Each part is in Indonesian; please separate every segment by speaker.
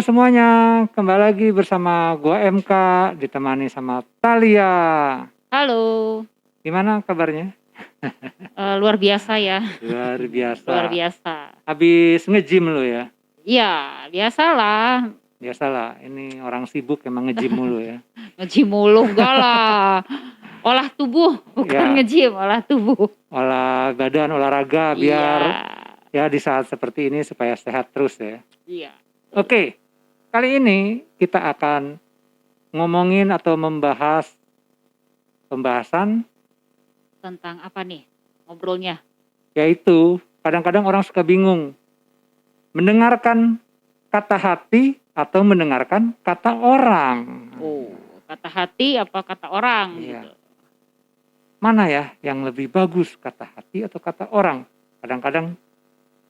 Speaker 1: semuanya, kembali lagi bersama gua MK, ditemani sama Thalia.
Speaker 2: Halo,
Speaker 1: Gimana kabarnya?
Speaker 2: luar biasa ya,
Speaker 1: Luar
Speaker 2: luar
Speaker 1: biasa.
Speaker 2: biasa.
Speaker 1: Habis nge-gym lu ya?
Speaker 2: Iya, biasalah,
Speaker 1: Biasalah, ini orang sibuk emang nge-gym mulu ya.
Speaker 2: nge-gym mulu, enggak lah. Olah tubuh, bukan
Speaker 1: Ya,
Speaker 2: nge-gym, olah tubuh.
Speaker 1: olah badan, olahraga
Speaker 2: Iya,
Speaker 1: biar ya di saat seperti ini supaya sehat terus ya.
Speaker 2: iya.
Speaker 1: Oke, kali ini kita akan ngomongin atau membahas pembahasan
Speaker 2: Tentang apa nih ngobrolnya?
Speaker 1: yaitu kadang-kadang orang suka bingung mendengarkan kata hati atau mendengarkan kata orang.
Speaker 2: Oh, kata hati apa kata orang
Speaker 1: Iya.
Speaker 2: gitu.
Speaker 1: Mana ya yang lebih bagus, kata hati atau kata orang? Kadang-kadang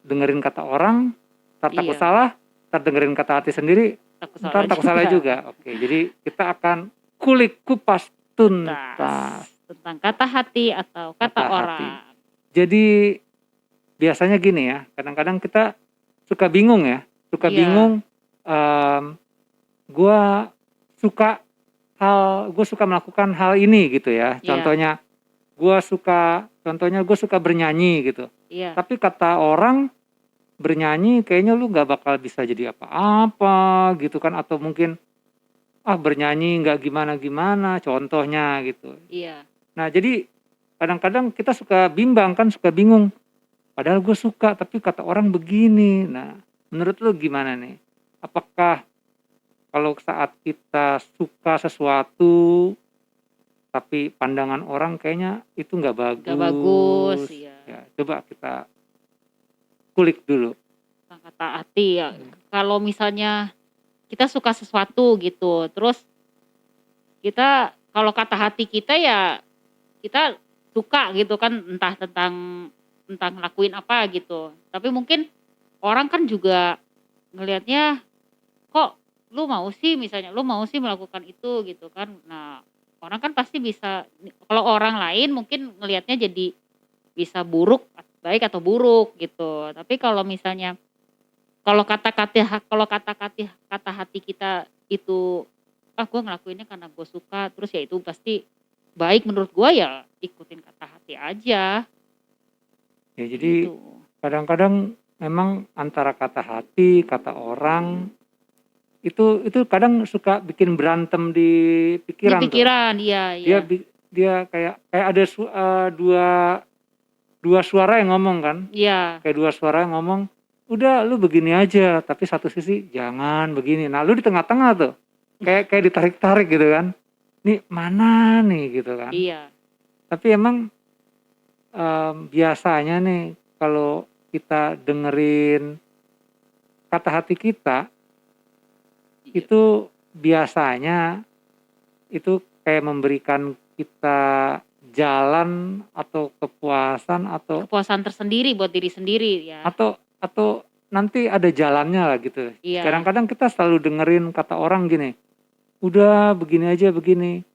Speaker 1: dengerin kata orang, ntar takut
Speaker 2: Iya,
Speaker 1: salah, ntar dengerin kata hati sendiri,
Speaker 2: takut
Speaker 1: ntar
Speaker 2: salah
Speaker 1: takut salah juga. Oke, jadi kita akan kulik kupas tuntas
Speaker 2: tentang kata hati atau kata
Speaker 1: kata hati.
Speaker 2: orang.
Speaker 1: Jadi biasanya gini ya, kadang-kadang kita suka bingung ya,
Speaker 2: Iya.
Speaker 1: bingung. Gue suka gue suka melakukan hal ini gitu ya.
Speaker 2: Iya.
Speaker 1: Contohnya gue suka bernyanyi gitu.
Speaker 2: Iya,
Speaker 1: Tapi kata orang bernyanyi kayaknya lu nggak bakal bisa jadi apa-apa gitu kan, atau mungkin bernyanyi nggak gimana-gimana contohnya gitu.
Speaker 2: iya.
Speaker 1: Nah jadi kadang-kadang kita suka bimbang kan, suka bingung. Padahal gue suka tapi kata orang begini. Nah menurut lu gimana nih? Apakah kalau saat kita suka sesuatu tapi pandangan orang kayaknya itu nggak bagus.
Speaker 2: Gak bagus, iya.
Speaker 1: Ya, coba kita kulik dulu.
Speaker 2: Tentang kata hati ya. Kalau misalnya kita suka sesuatu gitu, terus kita kalau kata hati kita ya kita suka gitu kan, entah tentang ngelakuin apa gitu. Tapi mungkin orang kan juga ngelihatnya, kok lu mau sih melakukan itu gitu kan. Nah, orang kan pasti bisa, kalau orang lain mungkin ngelihatnya jadi bisa buruk, baik atau buruk gitu. Tapi kalau misalnya kata hati kita itu, gue ngelakuinnya karena gue suka, terus ya itu pasti baik menurut gue, ya ikutin kata hati aja.
Speaker 1: Ya jadi
Speaker 2: Gitu.
Speaker 1: kadang-kadang memang antara kata hati, kata orang itu kadang suka bikin berantem di
Speaker 2: Di
Speaker 1: pikiran tuh.
Speaker 2: pikiran, iya, iya.
Speaker 1: Dia kayak ada dua suara yang ngomong kan.
Speaker 2: Iya,
Speaker 1: Kayak dua suara yang ngomong, udah lu begini aja, tapi satu sisi jangan begini. Nah lu di tengah-tengah tuh, kayak ditarik-tarik gitu kan. Nih mana nih gitu kan.
Speaker 2: iya,
Speaker 1: Tapi emang biasanya nih kalau kita dengerin kata hati kita,
Speaker 2: iya.
Speaker 1: itu biasanya itu kayak memberikan kita jalan atau kepuasan atau
Speaker 2: Kepuasan tersendiri buat diri sendiri ya.
Speaker 1: atau nanti ada jalannya lah gitu.
Speaker 2: Iya,
Speaker 1: Kadang-kadang kita selalu dengerin kata orang gini, udah begini aja begini.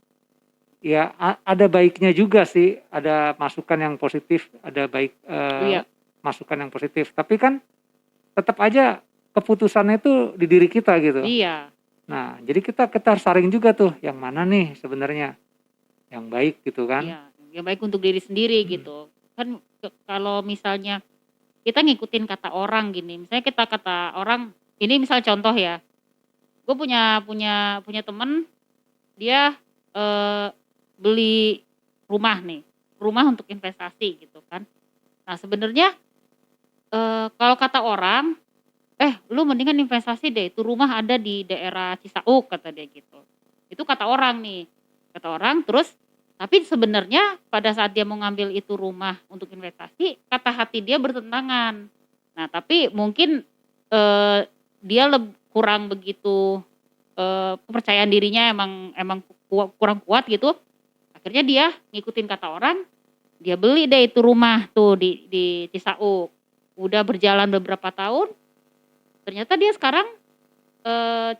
Speaker 1: Ya ada baiknya juga sih, ada masukan yang positif, ada
Speaker 2: iya,
Speaker 1: masukan yang positif. Tapi kan tetap aja keputusannya itu di diri kita gitu.
Speaker 2: iya,
Speaker 1: Nah jadi kita harus saring juga tuh, yang mana nih sebenarnya yang baik gitu kan.
Speaker 2: iya. Yang baik untuk diri sendiri gitu. Kan kalau misalnya kita ngikutin kata orang gini, misalnya kita kata orang, ini misal contoh ya, gue punya temen, dia beli rumah untuk investasi gitu kan. Nah sebenarnya kalau kata orang, lu mendingan investasi deh, itu rumah ada di daerah Cisauk kata dia gitu. Itu kata orang nih, terus tapi sebenarnya pada saat dia mau ngambil itu rumah untuk investasi, kata hati dia bertentangan. Nah tapi mungkin dia kurang begitu, kepercayaan dirinya emang kurang kuat gitu. Akhirnya dia ngikutin kata orang, dia beli deh itu rumah tuh di Cisauk. Udah berjalan beberapa tahun, ternyata dia sekarang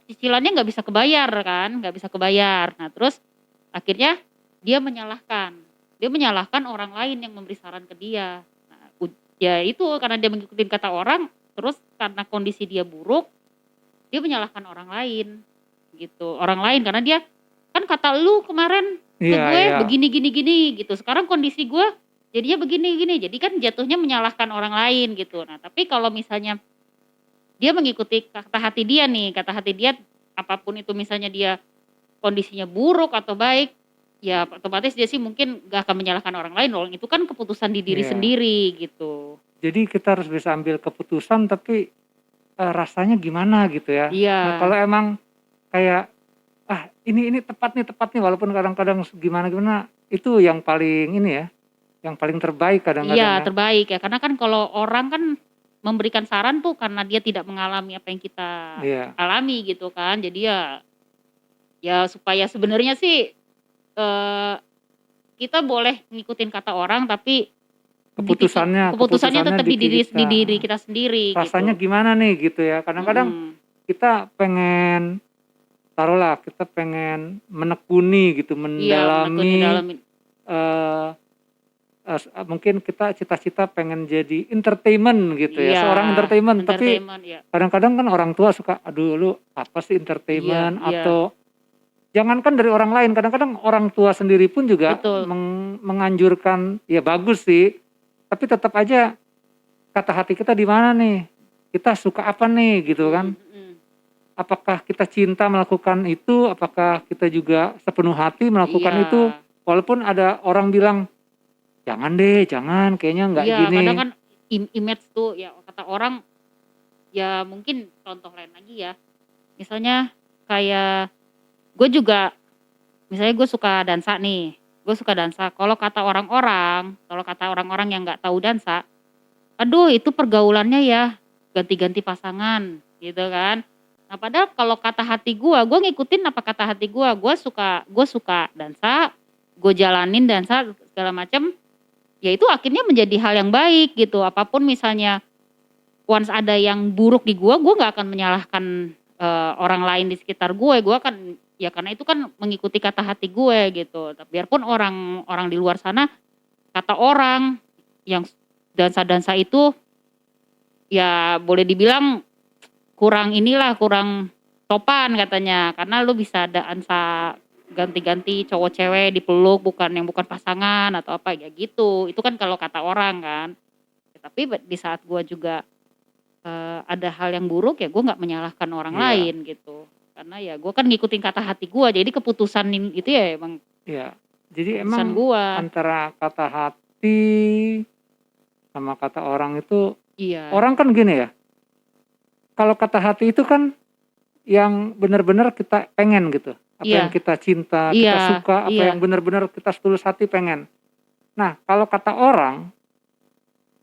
Speaker 2: cicilannya nggak bisa kebayar. Nah terus akhirnya dia menyalahkan orang lain yang memberi saran ke dia. Nah, ya itu karena dia mengikuti kata orang, terus karena kondisi dia buruk, dia menyalahkan orang lain gitu. Orang lain karena dia kan kata lu kemarin ke
Speaker 1: Iya,
Speaker 2: gue
Speaker 1: iya.
Speaker 2: begini gini gini gitu. Sekarang kondisi gue jadinya begini gini. Jadi kan jatuhnya menyalahkan orang lain gitu. Nah, tapi kalau misalnya dia mengikuti kata hati dia nih, kata hati dia apapun itu misalnya dia kondisinya buruk atau baik, ya otomatis dia sih mungkin gak akan menyalahkan orang lain dong. Itu kan keputusan di diri
Speaker 1: Iya.
Speaker 2: sendiri gitu.
Speaker 1: Jadi kita harus bisa ambil keputusan tapi rasanya gimana gitu ya.
Speaker 2: Iya.
Speaker 1: Nah, kalau emang kayak ini tepat nih walaupun kadang-kadang gimana itu yang paling ini ya, yang paling terbaik kadang-kadang
Speaker 2: Iya,
Speaker 1: ya.
Speaker 2: terbaik ya. Karena kan kalau orang kan memberikan saran tuh karena dia tidak mengalami apa yang kita
Speaker 1: Iya.
Speaker 2: alami gitu kan. Jadi ya supaya sebenarnya sih kita boleh ngikutin kata orang tapi
Speaker 1: Keputusannya
Speaker 2: tetap di diri kita sendiri
Speaker 1: rasanya
Speaker 2: gitu.
Speaker 1: gimana nih gitu ya. Kadang-kadang kita pengen taruhlah kita pengen menekuni gitu,
Speaker 2: Iya,
Speaker 1: mendalami mungkin kita cita-cita pengen jadi entertainment gitu ya,
Speaker 2: Iya,
Speaker 1: seorang entertainment. Tapi
Speaker 2: ya.
Speaker 1: kadang-kadang kan orang tua suka, aduh lu apa sih entertainment,
Speaker 2: Iya.
Speaker 1: atau jangankan dari orang lain, kadang-kadang orang tua sendiri pun juga
Speaker 2: Betul.
Speaker 1: menganjurkan, ya bagus sih, tapi tetap aja kata hati kita di mana nih, kita suka apa nih gitu kan. Apakah kita cinta melakukan itu, apakah kita juga sepenuh hati melakukan
Speaker 2: Iya.
Speaker 1: itu, walaupun ada orang bilang jangan deh, jangan, kayaknya nggak
Speaker 2: Iya,
Speaker 1: gini.
Speaker 2: kadang kan image tuh ya kata orang, ya mungkin contoh lain lagi ya. Misalnya kayak gue juga, misalnya gue suka dansa nih, gue suka dansa. Kalau kata orang-orang yang nggak tahu dansa, aduh itu pergaulannya ya ganti-ganti pasangan gitu kan. Nah padahal kalau kata hati gue ngikutin apa kata hati gue suka dansa, gue jalanin dansa segala macam. Ya itu akhirnya menjadi hal yang baik gitu. Apapun misalnya once ada yang buruk di gue gak akan menyalahkan orang lain di sekitar gue akan ya karena itu kan mengikuti kata hati gue gitu. Tapi biarpun orang di luar sana kata orang yang dansa-dansa itu ya boleh dibilang kurang topan katanya karena lu bisa dansa ganti-ganti cowok cewek dipeluk bukan pasangan atau apa ya gitu. Itu kan kalau kata orang kan. Tapi di saat gue juga ada hal yang buruk ya gue nggak menyalahkan orang lain gitu. Karena ya gue kan ngikutin kata hati gue. Jadi keputusan itu ya emang.
Speaker 1: Iya. Jadi emang
Speaker 2: gua.
Speaker 1: Antara kata hati sama kata orang itu,
Speaker 2: iya.
Speaker 1: Orang kan gini ya. Kalau kata hati itu kan yang benar-benar kita pengen gitu. Apa yang kita cinta, kita suka, apa yang benar-benar kita setulus hati pengen. Nah, kalau kata orang,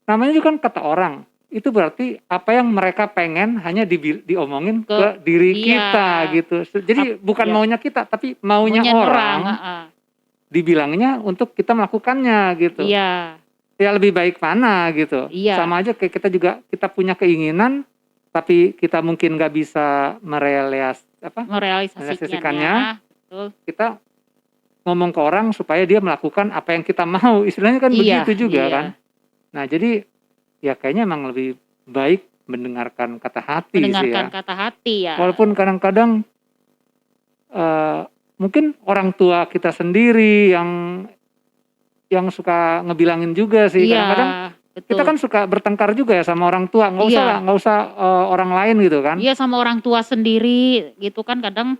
Speaker 1: namanya juga kan kata orang. Itu berarti apa yang mereka pengen hanya diomongin ke diri kita gitu. Jadi bukan maunya kita, tapi maunya orang. Dibilangnya untuk kita melakukannya gitu.
Speaker 2: Iya.
Speaker 1: Ya lebih baik mana gitu.
Speaker 2: Iya.
Speaker 1: Sama aja kayak kita punya keinginan, tapi kita mungkin nggak bisa merealisasikannya.
Speaker 2: Betul.
Speaker 1: Kita ngomong ke orang supaya dia melakukan apa yang kita mau, istilahnya kan begitu juga kan. Nah jadi ya kayaknya emang lebih baik mendengarkan kata hati sih ya.
Speaker 2: Kata hati ya.
Speaker 1: Walaupun kadang-kadang mungkin orang tua kita sendiri yang suka ngebilangin juga sih. Kadang-kadang kita kan suka bertengkar juga ya sama orang tua. Nggak usah orang lain gitu kan.
Speaker 2: Iya sama orang tua sendiri gitu kan kadang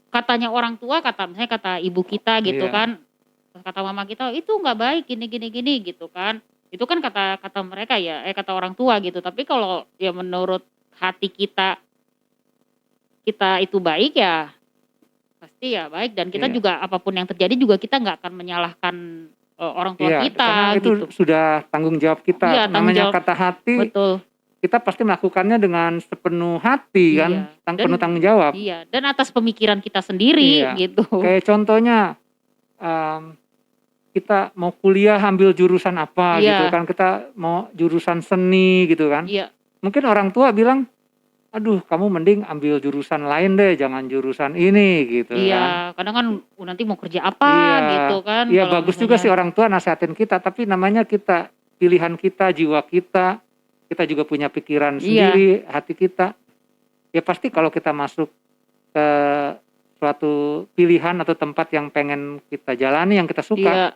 Speaker 2: katanya orang tua misalnya kata ibu kita gitu kan, kata mama kita itu nggak baik gini gitu kan. Itu kan kata mereka ya, kata orang tua gitu. Tapi kalau ya menurut hati kita itu baik ya pasti ya baik dan kita juga apapun yang terjadi juga kita nggak akan menyalahkan orang tua kita.
Speaker 1: Karena itu gitu. Sudah tanggung jawab kita.
Speaker 2: Iya,
Speaker 1: namanya kata hati.
Speaker 2: Betul.
Speaker 1: Kita pasti melakukannya dengan sepenuh hati kan, penuh tanggung jawab.
Speaker 2: Iya, dan atas pemikiran kita sendiri gitu.
Speaker 1: Kayak contohnya kita mau kuliah ambil jurusan apa gitu kan, kita mau jurusan seni gitu kan.
Speaker 2: Iya.
Speaker 1: Mungkin orang tua bilang, aduh kamu mending ambil jurusan lain deh, jangan jurusan ini gitu kan.
Speaker 2: Iya, kadang kan nanti mau kerja apa gitu kan.
Speaker 1: Iya bagus juga sih orang tua nasihatin kita, tapi namanya kita, pilihan kita, jiwa kita juga punya pikiran sendiri, hati kita. ya pasti kalau kita masuk ke suatu pilihan atau tempat yang pengen kita jalani, yang kita suka,
Speaker 2: Iya.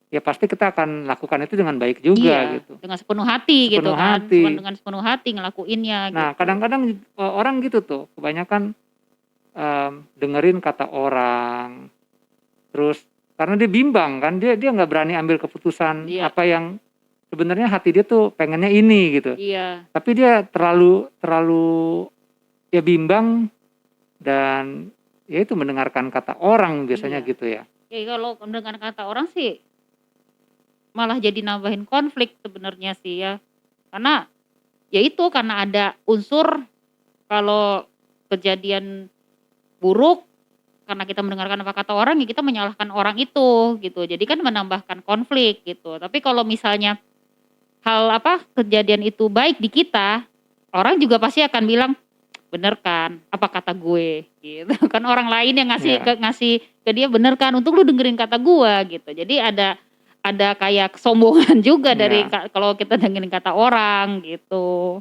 Speaker 1: ya pasti kita akan lakukan itu dengan baik juga
Speaker 2: Iya,
Speaker 1: gitu.
Speaker 2: dengan sepenuh hati gitu
Speaker 1: Sepenuh
Speaker 2: kan,
Speaker 1: hati.
Speaker 2: dengan sepenuh hati ngelakuinnya
Speaker 1: Nah,
Speaker 2: gitu.
Speaker 1: kadang-kadang orang gitu tuh, kebanyakan dengerin kata orang, terus karena dia bimbang kan, dia nggak berani ambil keputusan
Speaker 2: Iya.
Speaker 1: apa yang sebenarnya hati dia tuh pengennya ini gitu.
Speaker 2: Iya.
Speaker 1: Tapi dia terlalu ya bimbang dan ya itu mendengarkan kata orang biasanya
Speaker 2: Iya.
Speaker 1: gitu ya.
Speaker 2: Ya kalau mendengar kata orang sih malah jadi nambahin konflik sebenarnya sih ya. Karena ya itu karena ada unsur kalau kejadian buruk karena kita mendengarkan apa kata orang ya kita menyalahkan orang itu gitu. Jadi kan menambahkan konflik gitu. Tapi kalau misalnya kejadian itu baik di kita, orang juga pasti akan bilang bener kan apa kata gue gitu. Kan orang lain yang ngasih
Speaker 1: Iya.
Speaker 2: ngasih ke dia bener kan untuk lu dengerin kata gue gitu. Jadi ada kayak kesombongan juga dari
Speaker 1: Iya.
Speaker 2: kalau kita dengerin kata orang gitu.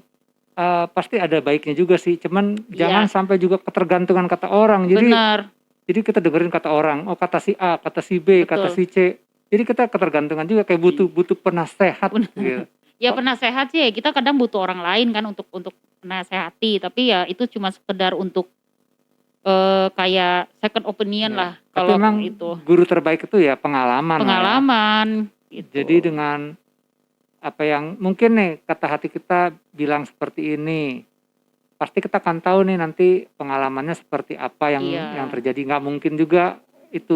Speaker 1: Pasti ada baiknya juga sih, cuman jangan
Speaker 2: Iya,
Speaker 1: sampai juga ketergantungan kata orang.
Speaker 2: bener,
Speaker 1: Jadi kita dengerin kata orang, oh kata si A, kata si B, kata
Speaker 2: betul.
Speaker 1: si C. Jadi kita ketergantungan juga kayak butuh penasehat gitu.
Speaker 2: Ya penasehat sih kita kadang butuh orang lain kan untuk menasehati, tapi ya itu cuma sekedar untuk kayak second opinion
Speaker 1: Ya.
Speaker 2: lah
Speaker 1: Tapi
Speaker 2: kalau
Speaker 1: memang
Speaker 2: itu.
Speaker 1: guru terbaik itu ya pengalaman lah ya.
Speaker 2: Pengalaman
Speaker 1: Jadi
Speaker 2: gitu.
Speaker 1: dengan apa yang mungkin nih kata hati kita bilang seperti ini, pasti kita akan tahu nih nanti pengalamannya seperti apa yang
Speaker 2: Iya,
Speaker 1: terjadi. Nggak mungkin juga itu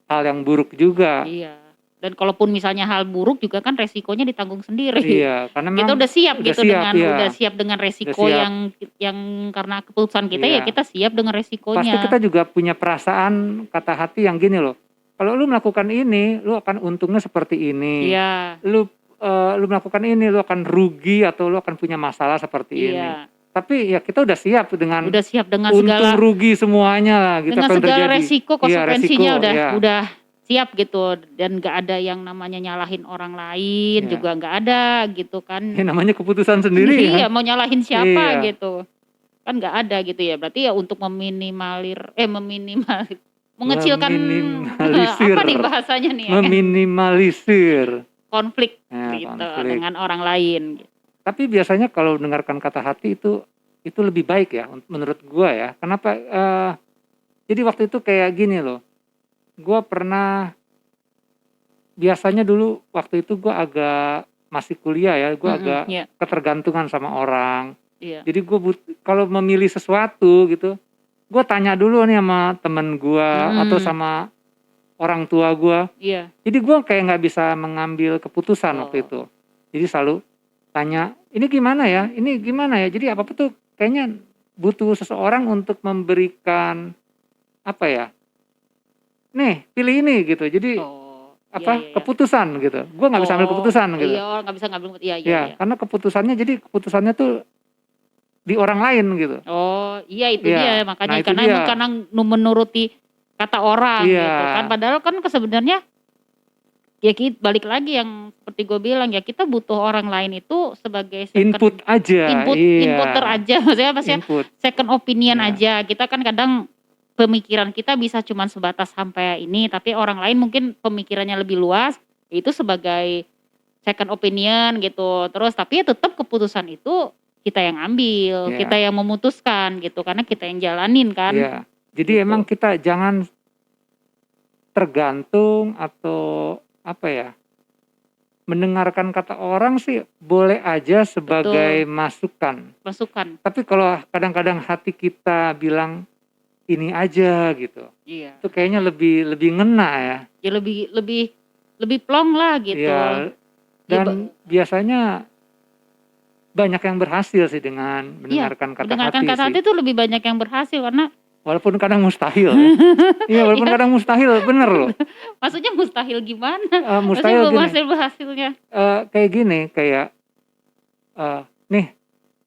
Speaker 1: hal yang buruk juga.
Speaker 2: iya. Dan kalaupun misalnya hal buruk juga kan resikonya ditanggung sendiri.
Speaker 1: Iya, karena
Speaker 2: Kita
Speaker 1: memang
Speaker 2: udah siap
Speaker 1: udah
Speaker 2: gitu
Speaker 1: siap ya,
Speaker 2: udah siap dengan
Speaker 1: udah
Speaker 2: resiko
Speaker 1: siap.
Speaker 2: yang karena keputusan kita ya
Speaker 1: Iya.
Speaker 2: kita siap dengan
Speaker 1: Pasti
Speaker 2: resikonya.
Speaker 1: kita juga punya perasaan kata hati yang gini loh. Kalau lu melakukan ini, lu akan untungnya seperti ini.
Speaker 2: Iya,
Speaker 1: Lu melakukan ini, lu akan rugi atau lu akan punya masalah seperti ini.
Speaker 2: iya.
Speaker 1: Tapi ya kita udah siap dengan
Speaker 2: Udah siap dengan
Speaker 1: untung
Speaker 2: segala
Speaker 1: rugi semuanya lah gitu
Speaker 2: dengan
Speaker 1: apa yang
Speaker 2: segala
Speaker 1: terjadi.
Speaker 2: resiko
Speaker 1: Iya,
Speaker 2: konsekuensinya
Speaker 1: resiko, ya.
Speaker 2: udah siap gitu dan nggak ada yang namanya nyalahin orang lain
Speaker 1: Ya.
Speaker 2: juga nggak ada gitu kan.
Speaker 1: Ya, namanya keputusan sendiri
Speaker 2: Iya,
Speaker 1: ya.
Speaker 2: mau nyalahin siapa
Speaker 1: Iya.
Speaker 2: gitu. Kan nggak ada gitu ya. Berarti ya untuk mengecilkan
Speaker 1: Meminimalisir.
Speaker 2: apa nih bahasanya nih ya?
Speaker 1: Meminimalisir
Speaker 2: Konflik
Speaker 1: ya,
Speaker 2: gitu
Speaker 1: konflik.
Speaker 2: dengan orang lain.
Speaker 1: Tapi biasanya kalau dengarkan kata hati itu lebih baik ya menurut gua ya. Kenapa? Jadi waktu itu kayak gini loh. Gua pernah biasanya dulu waktu itu gua agak masih kuliah ya, gua agak
Speaker 2: Iya,
Speaker 1: ketergantungan sama orang.
Speaker 2: iya,
Speaker 1: Jadi gua kalau memilih sesuatu gitu, gua tanya dulu nih sama temen gua atau sama orang tua gua.
Speaker 2: iya.
Speaker 1: Jadi gua kayak nggak bisa mengambil keputusan waktu
Speaker 2: Oh.
Speaker 1: itu. Jadi selalu tanya, ini gimana ya? Ini gimana ya? Jadi apa-apa tuh kayaknya butuh seseorang untuk memberikan apa ya? Nih, pilih ini gitu. Jadi
Speaker 2: Iya.
Speaker 1: keputusan gitu. Gua nggak bisa ambil keputusan gitu.
Speaker 2: Iya, orang nggak bisa ngambil. Iya.
Speaker 1: Ya, karena keputusannya tuh di orang lain gitu.
Speaker 2: Oh, iya itu
Speaker 1: Iya.
Speaker 2: dia makanya
Speaker 1: Nah, itu
Speaker 2: karena
Speaker 1: dia.
Speaker 2: karena menuruti kata orang
Speaker 1: Iya.
Speaker 2: gitu kan. Padahal kan sebenarnya ya balik lagi yang seperti gue bilang ya kita butuh orang lain itu sebagai
Speaker 1: Input aja. Iya.
Speaker 2: inputer aja maksudnya
Speaker 1: Input.
Speaker 2: second opinion
Speaker 1: Iya.
Speaker 2: aja. Kita kan kadang pemikiran kita bisa cuman sebatas sampai ini tapi orang lain mungkin pemikirannya lebih luas itu sebagai second opinion gitu. Terus tapi ya tetap keputusan itu kita yang ambil,
Speaker 1: Iya.
Speaker 2: kita yang memutuskan gitu karena kita yang jalanin kan.
Speaker 1: Iya. Jadi
Speaker 2: Gitu.
Speaker 1: emang kita jangan tergantung atau apa ya? Mendengarkan kata orang sih boleh aja sebagai masukan.
Speaker 2: Masukan.
Speaker 1: Tapi kalau kadang-kadang hati kita bilang ini aja gitu.
Speaker 2: Iya.
Speaker 1: Itu kayaknya lebih ngena ya.
Speaker 2: Ya lebih plong lah gitu.
Speaker 1: Iya. Dan biasanya banyak yang berhasil sih dengan mendengarkan kata
Speaker 2: Mendengarkan
Speaker 1: hati
Speaker 2: kata hati
Speaker 1: sih.
Speaker 2: itu lebih banyak yang berhasil karena
Speaker 1: Walaupun kadang mustahil ya. Iya, walaupun kadang mustahil, bener loh.
Speaker 2: maksudnya mustahil gimana?
Speaker 1: Mustahil
Speaker 2: Maksudnya
Speaker 1: gini.
Speaker 2: berhasilnya.
Speaker 1: Kayak gini, kayak nih,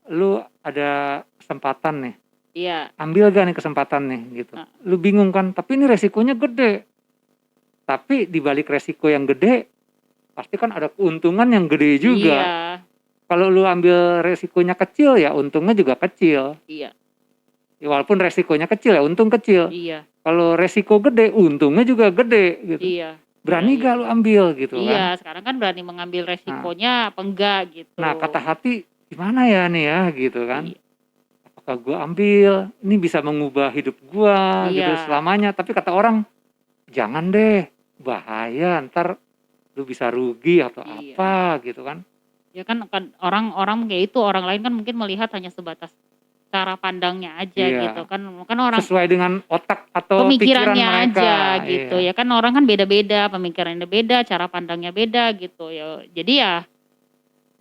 Speaker 1: lu ada kesempatan nih.
Speaker 2: Iya.
Speaker 1: Ambil gak nih kesempatan nih gitu. Lu bingung kan, tapi ini resikonya gede. Tapi di balik resiko yang gede, pasti kan ada keuntungan yang gede juga.
Speaker 2: Iya.
Speaker 1: Kalau lu ambil resikonya kecil ya untungnya juga kecil.
Speaker 2: Iya.
Speaker 1: Ya walaupun resikonya kecil ya, untung kecil.
Speaker 2: Iya,
Speaker 1: Kalau resiko gede, untungnya juga gede gitu.
Speaker 2: iya, iya,
Speaker 1: Berani
Speaker 2: iya.
Speaker 1: gak lu ambil gitu kan.
Speaker 2: Iya, sekarang kan berani mengambil
Speaker 1: Nah,
Speaker 2: resikonya apa enggak
Speaker 1: nah kata
Speaker 2: gitu.
Speaker 1: hati gimana ya nih ya gitu kan.
Speaker 2: Iya,
Speaker 1: Apakah gue ambil, ini bisa mengubah hidup gue gitu
Speaker 2: iya,
Speaker 1: selamanya. Tapi kata orang, jangan deh, bahaya, ntar lu bisa rugi atau
Speaker 2: iya.
Speaker 1: apa gitu kan.
Speaker 2: Ya kan orang-orang kayak itu orang lain kan mungkin melihat hanya sebatas cara pandangnya aja gitu
Speaker 1: Iya,
Speaker 2: kan. Kan orang
Speaker 1: sesuai dengan otak atau pikiran
Speaker 2: pemikirannya
Speaker 1: mereka.
Speaker 2: aja gitu.
Speaker 1: Iya,
Speaker 2: Ya kan orang kan beda-beda, pemikirannya beda, cara pandangnya beda gitu ya. Jadi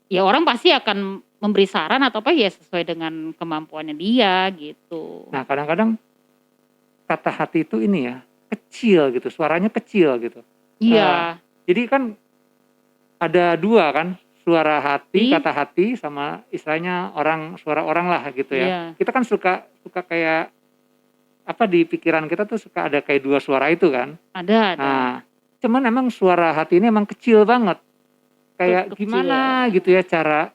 Speaker 2: ya orang pasti akan memberi saran atau apa ya sesuai dengan kemampuannya dia gitu.
Speaker 1: nah kadang-kadang kata hati itu ini ya, kecil gitu, suaranya kecil gitu.
Speaker 2: Iya,
Speaker 1: Jadi kan ada dua kan, suara hati,
Speaker 2: di
Speaker 1: kata hati, sama istilahnya suara orang lah gitu ya.
Speaker 2: iya,
Speaker 1: Kita kan suka kayak apa di pikiran kita tuh suka ada kayak dua suara itu kan.
Speaker 2: ada.
Speaker 1: Nah, cuman emang suara hati ini emang kecil banget. Kayak
Speaker 2: Kecil
Speaker 1: gimana gitu ya cara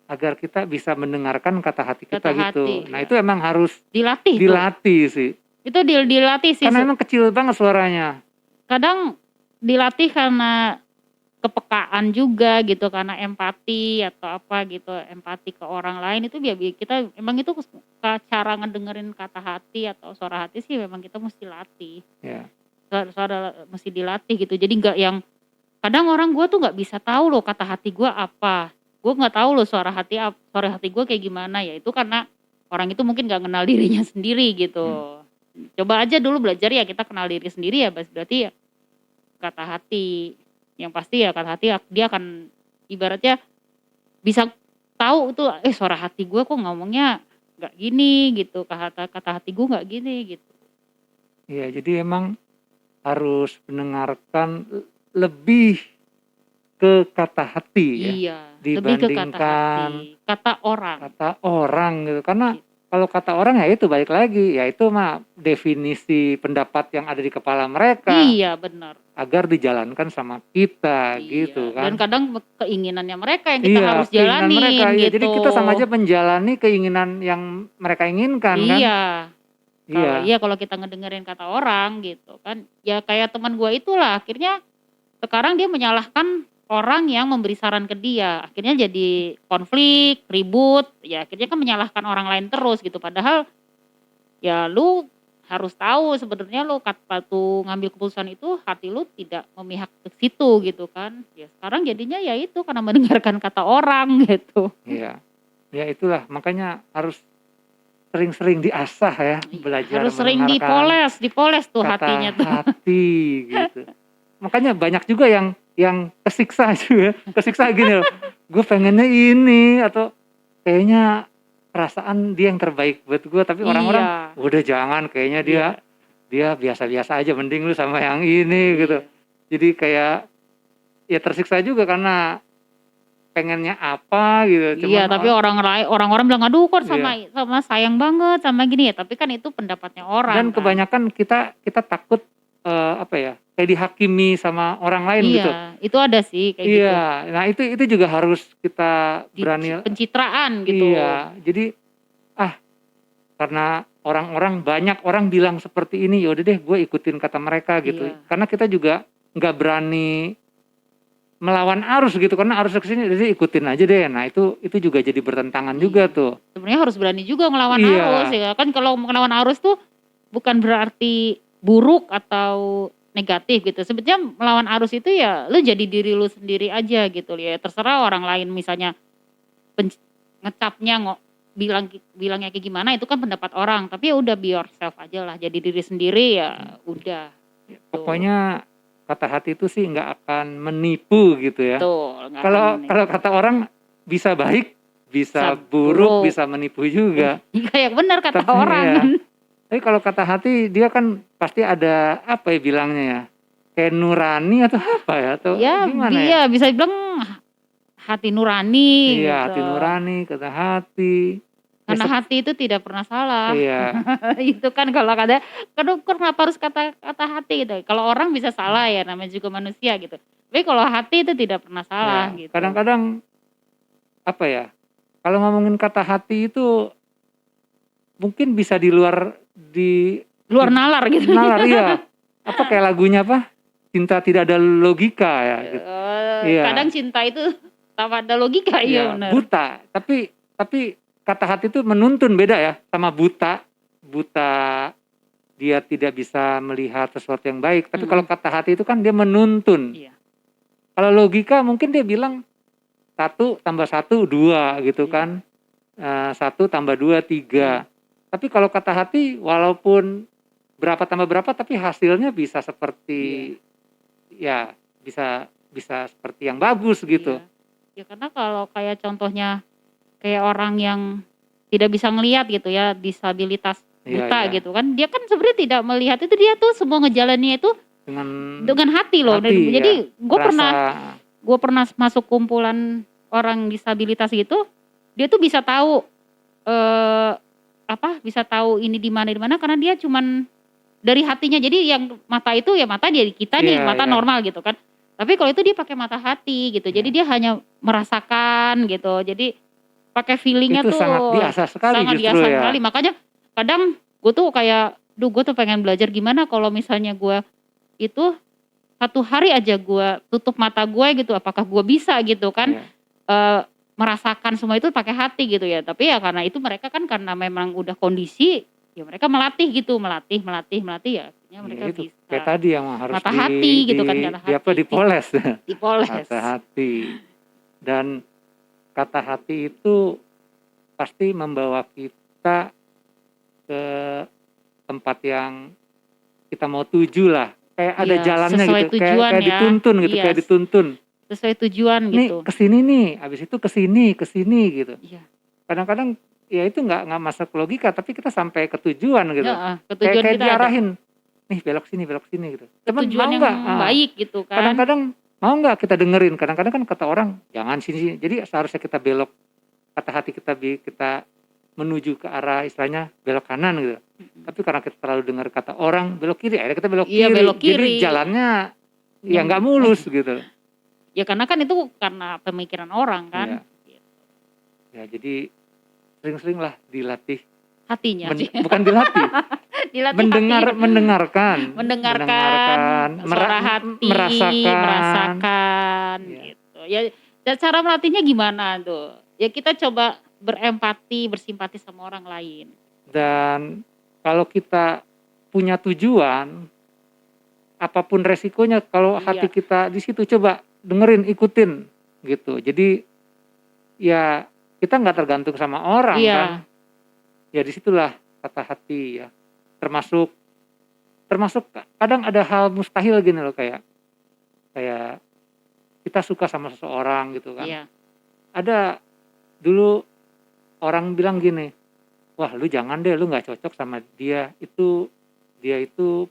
Speaker 1: agar kita bisa mendengarkan kata hati kita
Speaker 2: kata hati
Speaker 1: gitu. Nah,
Speaker 2: ya.
Speaker 1: itu emang harus
Speaker 2: Dilatih tuh.
Speaker 1: dilatih sih.
Speaker 2: Itu dilatih sih.
Speaker 1: Karena emang kecil banget suaranya.
Speaker 2: Kadang dilatih karena kepekaan juga gitu, karena empati atau apa gitu, empati ke orang lain itu biar kita emang itu cara ngedengerin kata hati atau suara hati sih memang kita mesti latih.
Speaker 1: Ya.
Speaker 2: Suara mesti dilatih gitu. Jadi nggak yang kadang orang gue tuh nggak bisa tahu loh kata hati gue apa. Gue nggak tahu loh suara hati gue kayak gimana ya. Itu karena orang itu mungkin nggak kenal dirinya sendiri gitu. Coba aja dulu belajar ya kita kenal diri sendiri ya, berarti ya kata hati. Yang pasti ya kata hati dia akan ibaratnya bisa tahu tuh suara hati gue kok ngomongnya nggak gini gitu, kata hati gue nggak gini gitu.
Speaker 1: Iya, jadi emang harus mendengarkan lebih ke kata hati ya
Speaker 2: Iya, lebih ke kata
Speaker 1: dibandingkan
Speaker 2: hati, kata orang.
Speaker 1: kata orang gitu. Karena
Speaker 2: Gitu.
Speaker 1: kalau kata orang ya itu balik lagi, ya itu mah definisi pendapat yang ada di kepala mereka
Speaker 2: Iya benar.
Speaker 1: agar dijalankan sama kita gitu
Speaker 2: Iya. Dan
Speaker 1: kan.
Speaker 2: kadang keinginannya mereka yang kita
Speaker 1: Iya,
Speaker 2: harus
Speaker 1: keinginan mereka.
Speaker 2: jalanin
Speaker 1: Iya, jadi
Speaker 2: gitu.
Speaker 1: kita sama aja menjalani keinginan yang mereka inginkan kan.
Speaker 2: Iya. Kalau
Speaker 1: Iya,
Speaker 2: kalau kita ngedengerin kata orang gitu kan, ya kayak teman gue itulah akhirnya sekarang dia menyalahkan orang yang memberi saran ke dia. Akhirnya jadi konflik, ribut, ya akhirnya kan menyalahkan orang lain terus gitu. Padahal ya lu harus tahu sebenarnya lu waktu ngambil keputusan itu hati lu tidak memihak ke situ gitu kan. Ya sekarang jadinya ya itu karena mendengarkan kata orang gitu.
Speaker 1: iya. Ya itulah makanya harus sering-sering diasah ya, belajar
Speaker 2: Harus sering
Speaker 1: mendengarkan
Speaker 2: dipoles tuh
Speaker 1: kata
Speaker 2: hatinya tuh.
Speaker 1: hati gitu. Makanya banyak juga yang kesiksa juga, kesiksa gini loh. Gue pengennya ini atau kayaknya perasaan dia yang terbaik buat gue, tapi orang-orang
Speaker 2: Iya.
Speaker 1: udah jangan, kayaknya
Speaker 2: Iya.
Speaker 1: dia biasa-biasa aja, mending lu sama yang ini gitu.
Speaker 2: Iya.
Speaker 1: Jadi kayak ya tersiksa juga karena pengennya apa gitu.
Speaker 2: Iya, tapi orang-orang bilang aduh kok sama
Speaker 1: Iya.
Speaker 2: sama sayang banget sama gini ya, tapi kan itu pendapatnya orang
Speaker 1: Dan
Speaker 2: kan.
Speaker 1: kebanyakan kita takut apa ya, kayak dihakimi sama orang lain gitu.
Speaker 2: Iya, itu ada sih kayak gitu.
Speaker 1: Iya, nah itu juga harus kita berani.
Speaker 2: Pencitraan gitu.
Speaker 1: Iya, jadi karena orang-orang banyak orang bilang seperti ini, yaudah deh gue ikutin kata mereka gitu.
Speaker 2: Iya.
Speaker 1: Karena kita juga nggak berani melawan arus gitu, karena arusnya kesini jadi ikutin aja deh. Nah itu juga jadi bertentangan juga tuh.
Speaker 2: Sebenarnya harus berani juga ngelawan
Speaker 1: Iya.
Speaker 2: arus ya kan. Kalau ngelawan arus tuh bukan berarti buruk atau negatif gitu. Sebetulnya melawan arus itu ya lu jadi diri lu sendiri aja gitu ya. Terserah orang lain misalnya ngecapnya bilangnya kayak gimana itu kan pendapat orang, tapi ya udah be yourself aja lah, jadi diri sendiri ya udah.
Speaker 1: Pokoknya kata hati itu sih nggak akan menipu gitu ya. Kalau kata orang bisa baik, bisa buruk, bisa menipu juga.
Speaker 2: Iya, benar kata
Speaker 1: Tapi
Speaker 2: orang
Speaker 1: ya,
Speaker 2: kan.
Speaker 1: tapi kalau kata hati dia kan pasti ada apa ya bilangnya ya, kayak nurani atau apa ya, atau
Speaker 2: Ya,
Speaker 1: gimana ya?
Speaker 2: Iya bisa bilang hati nurani.
Speaker 1: Iya,
Speaker 2: gitu.
Speaker 1: hati nurani, kata hati.
Speaker 2: Karena hati itu tidak pernah salah.
Speaker 1: Iya.
Speaker 2: Itu kan kalau kenapa harus kata hati gitu. Kalau orang bisa salah ya, namanya juga manusia gitu. Tapi kalau hati itu tidak pernah salah
Speaker 1: Ya,
Speaker 2: gitu.
Speaker 1: kadang-kadang apa ya? Kalau ngomongin kata hati itu mungkin bisa di
Speaker 2: Luar nalar gitu.
Speaker 1: nalar ya. Apa kayak lagunya apa? Cinta tidak ada logika ya gitu. Iya.
Speaker 2: Kadang cinta itu tanpa ada logika, iya
Speaker 1: Iya,
Speaker 2: benar.
Speaker 1: buta. Tapi kata hati itu menuntun, beda ya sama buta. Buta dia tidak bisa melihat sesuatu yang baik. Tapi kalau kata hati itu kan dia menuntun.
Speaker 2: Iya.
Speaker 1: Kalau logika mungkin dia bilang 1 tambah 1 2 gitu
Speaker 2: Iya.
Speaker 1: kan. 1 tambah 2 3. Tapi kalau kata hati walaupun berapa tambah berapa tapi hasilnya bisa seperti ya bisa seperti yang bagus gitu.
Speaker 2: Iya. Ya karena kalau kayak contohnya kayak orang yang tidak bisa ngelihat gitu ya, disabilitas
Speaker 1: Iya,
Speaker 2: buta
Speaker 1: iya.
Speaker 2: gitu kan, dia kan sebenarnya tidak melihat itu, dia tuh semua ngejalannya itu dengan hati loh.
Speaker 1: hati,
Speaker 2: Jadi
Speaker 1: ya.
Speaker 2: gue pernah masuk kumpulan orang disabilitas gitu, dia tuh bisa tahu bisa tahu ini di mana karena dia cuman dari hatinya. Jadi yang mata itu ya mata dari kita nih,
Speaker 1: Iya,
Speaker 2: mata
Speaker 1: iya.
Speaker 2: normal gitu kan. Tapi kalau itu dia pakai mata hati gitu. Jadi dia hanya merasakan gitu. Jadi pakai feelingnya
Speaker 1: Itu
Speaker 2: tuh
Speaker 1: sangat diasah sekali
Speaker 2: sangat
Speaker 1: justru
Speaker 2: diasah
Speaker 1: ya.
Speaker 2: sekali. Makanya kadang gue tuh kayak, gue tuh pengen belajar gimana kalau misalnya gue itu 1 hari aja gue tutup mata gue gitu, apakah gue bisa gitu kan.
Speaker 1: Iya.
Speaker 2: Merasakan semua itu pakai hati gitu ya. Tapi ya karena itu mereka kan karena memang udah kondisi, ya mereka melatih gitu, melatih ya akhirnya mereka
Speaker 1: Ya, itu
Speaker 2: bisa.
Speaker 1: kayak tadi yang harus
Speaker 2: mata hati gitu kan, kata hati.
Speaker 1: dipoles.
Speaker 2: Dipoles.
Speaker 1: Kata hati. Dan kata hati itu pasti membawa kita ke tempat yang kita mau tuju lah. Kayak ada
Speaker 2: Iya,
Speaker 1: jalannya
Speaker 2: sesuai
Speaker 1: gitu,
Speaker 2: tujuan
Speaker 1: kayak
Speaker 2: ya.
Speaker 1: dituntun gitu,
Speaker 2: Iya,
Speaker 1: kayak dituntun.
Speaker 2: sesuai tujuan
Speaker 1: Nih
Speaker 2: gitu.
Speaker 1: kesini nih, habis itu kesini gitu.
Speaker 2: Iya.
Speaker 1: Kadang-kadang ya itu nggak masuk logika, tapi kita sampai ke tujuan gitu.
Speaker 2: Ya, ketujuan
Speaker 1: Kayak
Speaker 2: kita
Speaker 1: diarahin, nih belok sini gitu. Cuman
Speaker 2: tujuan
Speaker 1: mau
Speaker 2: yang
Speaker 1: nggak?
Speaker 2: baik gitu kan.
Speaker 1: Kadang-kadang mau nggak kita dengerin. Kadang-kadang kan kata orang jangan sini. Jadi seharusnya kita belok, kata hati kita menuju ke arah istilahnya belok kanan gitu. Tapi karena kita terlalu dengar kata orang belok kiri, akhirnya kita belok
Speaker 2: Iya,
Speaker 1: kiri.
Speaker 2: belok kiri.
Speaker 1: Jadi jalannya ya nggak mulus gitu.
Speaker 2: Ya karena kan itu karena pemikiran orang kan.
Speaker 1: Iya. Ya jadi sering-sering lah dilatih
Speaker 2: Hatinya.
Speaker 1: bukan dilatih.
Speaker 2: Dilatih
Speaker 1: mendengarkan
Speaker 2: suara hati, merasakan gitu. Ya dan cara melatihnya gimana tuh? Ya kita coba berempati, bersimpati sama orang lain.
Speaker 1: Dan kalau kita punya tujuan, apapun resikonya, kalau hati kita di situ, coba dengerin, ikutin gitu. Jadi ya kita nggak tergantung sama orang kan. Ya disitulah kata hati ya. Termasuk kadang ada hal mustahil gini loh, kayak kita suka sama seseorang gitu kan.
Speaker 2: Iya.
Speaker 1: Ada dulu orang bilang gini, wah lu jangan deh, lu nggak cocok sama dia itu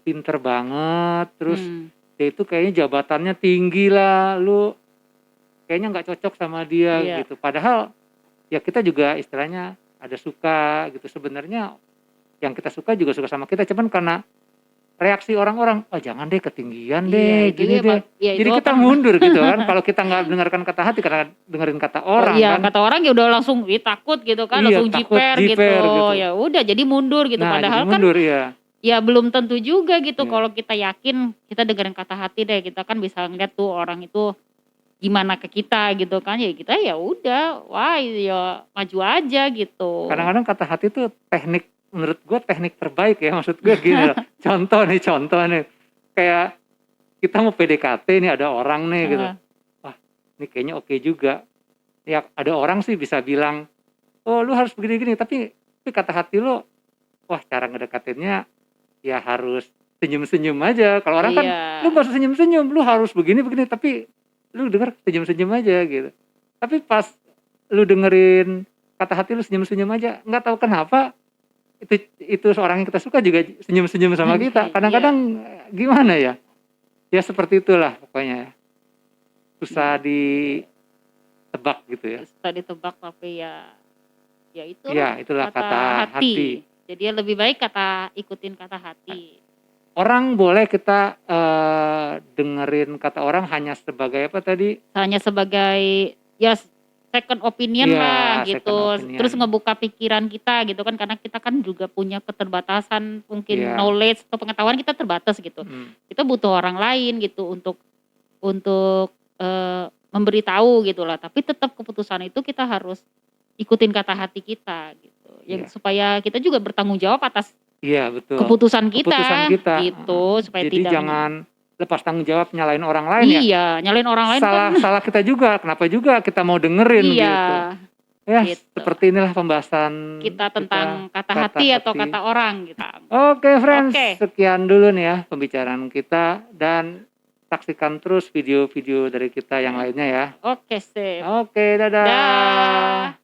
Speaker 1: pinter banget, terus dia itu kayaknya jabatannya tinggi lah, lu kayaknya nggak cocok sama dia gitu. Padahal ya kita juga istilahnya ada suka gitu. Sebenarnya yang kita suka juga suka sama kita, cuman karena reaksi orang-orang, oh jangan deh, ketinggian deh, gini deh. Jadi kita mundur gitu kan. Kalau kita nggak dengarkan kata hati, karena dengerin kata orang kan.
Speaker 2: Kata orang ya udah langsung takut gitu kan, langsung jiper gitu. Ya udah jadi mundur gitu.
Speaker 1: Nah,
Speaker 2: padahal
Speaker 1: jadi mundur,
Speaker 2: kan ya belum tentu juga gitu. Kalau kita yakin, kita dengerin kata hati deh, kita kan bisa ngeliat tuh orang itu gimana ke kita gitu kan. Ya kita ya udah, wah ya maju aja gitu.
Speaker 1: Kadang-kadang kata hati tuh teknik, menurut gue teknik terbaik ya. Maksud gue gini loh, contoh nih kayak kita mau PDKT nih, ada orang nih gitu, wah ini kayaknya oke juga ya. Ada orang sih bisa bilang, oh lu harus begini-gini, tapi kata hati lo, wah cara ngedekatinnya ya harus senyum-senyum aja. Kalau orang kan lu gak usah senyum-senyum, lu harus begini-begini, tapi lu denger senyum-senyum aja gitu. Tapi pas lu dengerin kata hati, lu senyum-senyum aja, nggak tahu kenapa itu seorang yang kita suka juga senyum-senyum sama kita. Kadang-kadang gimana ya, ya seperti itulah pokoknya, susah ditebak gitu ya.
Speaker 2: Susah ditebak, tapi ya itu
Speaker 1: itulah kata hati.
Speaker 2: Jadi lebih baik ikutin kata hati.
Speaker 1: Orang boleh kita dengerin kata orang hanya sebagai apa tadi?
Speaker 2: Hanya sebagai ya second opinion
Speaker 1: Iya,
Speaker 2: lah
Speaker 1: second
Speaker 2: gitu.
Speaker 1: opinion.
Speaker 2: Terus ngebuka pikiran kita gitu kan, karena kita kan juga punya keterbatasan, mungkin
Speaker 1: Iya.
Speaker 2: knowledge atau pengetahuan kita terbatas gitu. Kita butuh orang lain gitu untuk memberitahu gitu lah. Tapi tetap keputusan itu kita harus ikutin kata hati kita gitu.
Speaker 1: Iya.
Speaker 2: Supaya kita juga bertanggung jawab atas
Speaker 1: Iya, betul.
Speaker 2: keputusan kita
Speaker 1: kita.
Speaker 2: gitu, supaya
Speaker 1: Jadi
Speaker 2: tidak
Speaker 1: jangan lepas tanggung jawab nyalain orang lain ya.
Speaker 2: Iya, nyalain orang lain kan.
Speaker 1: Salah kita juga. Kenapa juga kita mau dengerin
Speaker 2: Iya,
Speaker 1: gitu. Ya,
Speaker 2: gitu.
Speaker 1: seperti inilah pembahasan
Speaker 2: Kita tentang kata hati atau kata orang gitu.
Speaker 1: Oke, friends.
Speaker 2: Oke.
Speaker 1: Sekian dulu nih ya pembicaraan kita, dan saksikan terus video-video dari kita yang lainnya ya.
Speaker 2: Oke, sip.
Speaker 1: Oke, dadah.
Speaker 2: Dah.